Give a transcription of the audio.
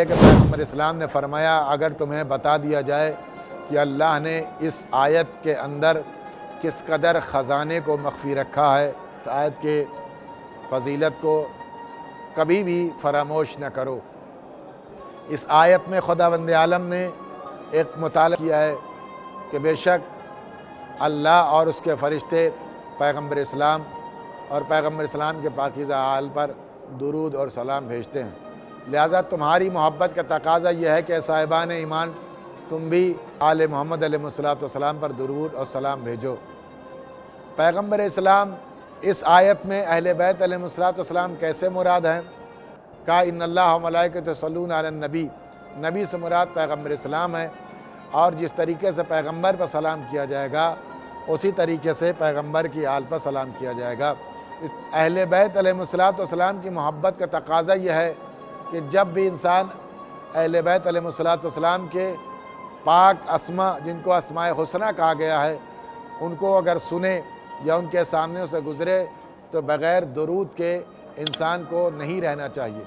کہ پیغمبر اسلام نے فرمایا اگر تمہیں بتا دیا جائے کہ اللہ نے اس آیت کے اندر کس قدر خزانے کو مخفی رکھا ہے، اس آیت کے فضیلت کو کبھی بھی فراموش نہ کرو۔ اس آیت میں خداوند عالم نے ایک مطالعہ کیا ہے کہ بے شک اللہ اور اس کے فرشتے پیغمبر اسلام اور پیغمبر اسلام کے پاکیزہ آل پر درود اور سلام بھیجتے ہیں، لہٰذا تمہاری محبت کا تقاضا یہ ہے کہ صاحبان ایمان تم بھی آل محمد علیہ السلام پر درود اور سلام بھیجو۔ پیغمبر اسلام اس آیت میں اہل بیت علیہ السلام کیسے مراد ہیں؟ کہا ان اللہ و ملائکۃ یصلون علی النبی، نبی سے مراد پیغمبر اسلام ہے، اور جس طریقے سے پیغمبر پر سلام کیا جائے گا اسی طریقے سے پیغمبر کی آل پر سلام کیا جائے گا۔ اہل بیت علیہ السلام کی محبت کا تقاضا یہ ہے کہ جب بھی انسان اہل بیت علیہ السلام کے پاک اسما، جن کو اسماء حسنہ کہا گیا ہے، ان کو اگر سنے یا ان کے سامنے سے گزرے تو بغیر درود کے انسان کو نہیں رہنا چاہیے۔